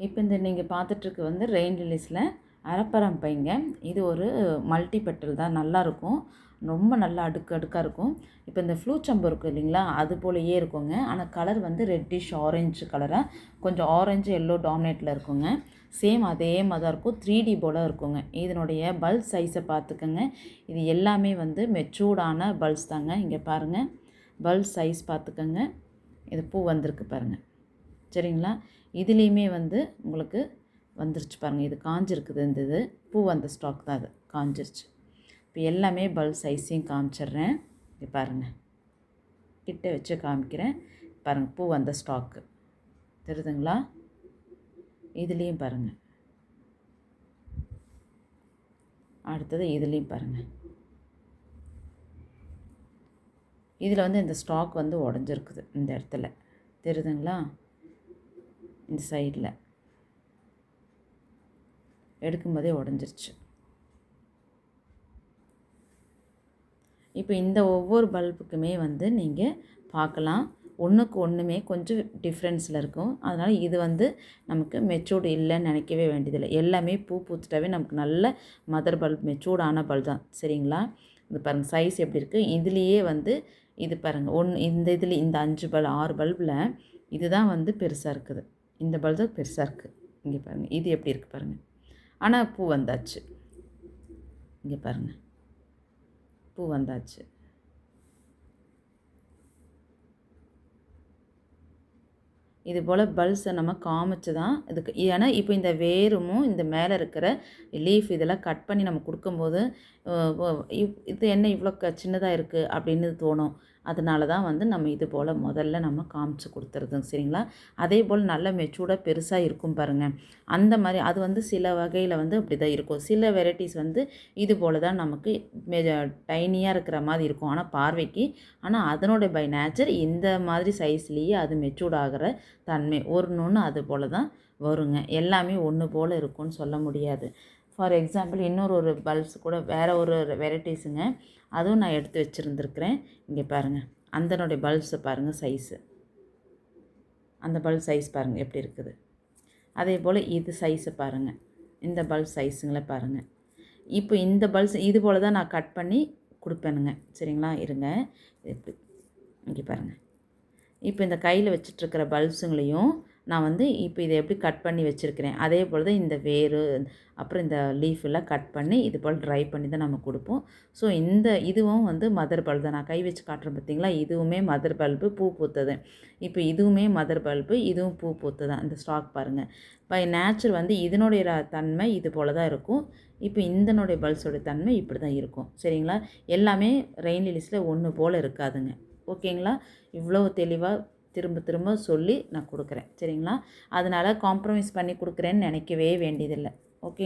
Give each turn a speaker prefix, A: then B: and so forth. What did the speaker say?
A: இப்போ இந்த நீங்கள் பார்த்துட்ருக்கு வந்து ரெயின் ரிலீஸில் அரப்பரம் பைங்க. இது ஒரு மல்டி பெட்டல் தான், நல்லாயிருக்கும். ரொம்ப நல்லா அடுக்கு அடுக்காக இருக்கும். இப்போ இந்த ஃப்ளூச்சம்பு இருக்குது இல்லைங்களா, அது போலயே இருக்குங்க. ஆனால் கலர் வந்து ரெட்டிஷ் ஆரஞ்சு கலராக, கொஞ்சம் ஆரஞ்சு எல்லோ டாமினேட்டில் இருக்குங்க. சேம் அதே மாதிரி தான் இருக்கும், 3D போல் இருக்குங்க. இதனுடைய பல்ஸ் சைஸை பார்த்துக்கோங்க. இது எல்லாமே வந்து மெச்சூர்டான பல்ஸ் தாங்க. இங்கே பாருங்கள், பல்ஸ் சைஸ் பார்த்துக்கோங்க. இது பூ வந்திருக்கு பாருங்கள், சரிங்களா. இதுலேயுமே வந்து உங்களுக்கு வந்துருச்சு பாருங்கள், இது காஞ்சிருக்குது. இது பூ வந்த ஸ்டாக் தான், அது காஞ்சிருச்சு. இப்போ எல்லாமே பல்ப் சைஸையும் காமிச்சிட்றேன். இது பாருங்கள், கிட்ட வச்சு காமிக்கிறேன் பாருங்கள். பூ வந்த ஸ்டாக்கு தெரியுதுங்களா. இதுலேயும் பாருங்கள், அடுத்தது இதுலேயும் பாருங்கள். இதில் வந்து இந்த ஸ்டாக் வந்து உடஞ்சிருக்குது இந்த இடத்துல, தெரியுதுங்களா. இந்த சைடில் எடுக்கும்போதே உடஞ்சிருச்சு. இப்போ இந்த ஒவ்வொரு பல்புக்குமே வந்து நீங்கள் பார்க்கலாம், ஒன்றுக்கு ஒன்றுமே கொஞ்சம் டிஃப்ரென்ஸில் இருக்கும். அதனால் இது வந்து நமக்கு மெச்சூர்டு இல்லைன்னு நினைக்கவே வேண்டியதில்லை. எல்லாமே பூ பூத்துட்டாவே நமக்கு நல்ல மதர் பல்ப், மெச்சூர்டான பல்ப் தான், சரிங்களா. இது பாருங்கள் சைஸ் எப்படி இருக்குது. இதுலேயே வந்து இது பாருங்கள், இந்த இதில் இந்த 6 பல்பில் இதுதான் வந்து பெருசாக இருக்குது. இந்த பல்ப் தான் பெருசாக இருக்குது. இங்கே பாருங்கள், இது எப்படி இருக்குது பாருங்கள். ஆனால் பூ வந்தாச்சு. இங்கே பாருங்கள், பூ வந்தாச்சு. இது போல் பல்ஸை நம்ம காமிச்சு தான் இதுக்கு. ஏன்னா இப்போ இந்த வேரும் இந்த மேலே இருக்கிற லீஃப் இதெல்லாம் கட் பண்ணி நம்ம கொடுக்கும்போது இது என்ன இவ்வளோ சின்னதாக இருக்குது அப்படின்னு தோணும். அதனால தான் வந்து நம்ம இது போல் முதல்ல நம்ம காமிச்சு கொடுத்துருது, சரிங்களா. அதே போல் நல்ல மெச்சூர்டாக பெருசாக இருக்கும் பாருங்கள். அந்த மாதிரி அது வந்து சில வகையில் வந்து அப்படி தான் இருக்கும். சில வெரைட்டிஸ் வந்து இது போல் தான் நமக்கு டைனியாக இருக்கிற மாதிரி இருக்கும் ஆனால் பார்வைக்கு. ஆனால் அதனோட பை நேச்சர் இந்த மாதிரி சைஸ்லேயே அது மெச்சூர்ட் ஆகிற தன்மை ஒன்று அது போல் தான் வருங்க. எல்லாமே ஒன்று போல் இருக்கும்னு சொல்ல முடியாது. ஃபார் எக்ஸாம்பிள் இன்னொரு பல்ப்ஸ் கூட வேறு ஒரு வெரைட்டிஸுங்க, அதுவும் நான் எடுத்து வச்சுருந்துருக்கிறேன். இங்கே பாருங்கள், அந்தனுடைய பல்ப்ஸை பாருங்கள் சைஸு, அந்த பல்ப் சைஸ் பாருங்கள் எப்படி இருக்குது. அதே போல் இது சைஸை பாருங்கள், இந்த பல்ப் சைஸுங்களை பாருங்கள். இப்போ இந்த பல்ப்ஸ் இது போல் தான் நான் கட் பண்ணி கொடுப்பேனுங்க, சரிங்களா. இருங்க, எப்படி இங்கே பாருங்கள். இப்போ இந்த கையில் வச்சிட்ருக்கிற பல்ப்ஸுங்களையும் நான் வந்து இப்போ இதை எப்படி கட் பண்ணி வச்சுருக்கிறேன், அதே போல் தான் இந்த வேறு அப்புறம் இந்த லீஃபெல்லாம் கட் பண்ணி இது போல் ட்ரை பண்ணி தான் நம்ம கொடுப்போம். ஸோ இதுவும் வந்து மதர் பல்ப் தான். நான் கை வச்சு காட்டுறேன் பார்த்திங்களா, இதுவுமே மதர் பல்பு, பூ பூத்தது. இப்போ இதுவுமே மதர் பல்பு, இதுவும் பூ பூத்து தான். இந்த ஸ்டாக் பாருங்கள். பை நேச்சர் வந்து இதனுடைய தன்மை இது போல் தான் இருக்கும். இப்போ இதனுடைய பல்ஸோடைய தன்மை இப்படி தான் இருக்கும், சரிங்களா. எல்லாமே ரெயின் லிலிஸில் ஒன்று போல் இருக்காதுங்க, ஓகேங்களா. இவ்வளோ தெளிவாக திரும்ப திரும்ப சொல்லி நான் கொடுக்குறேன், சரிங்களா. அதனால் காம்ப்ரமைஸ் பண்ணி கொடுக்குறேன்னு நினைக்கவே வேண்டியதில்லை, ஓகே.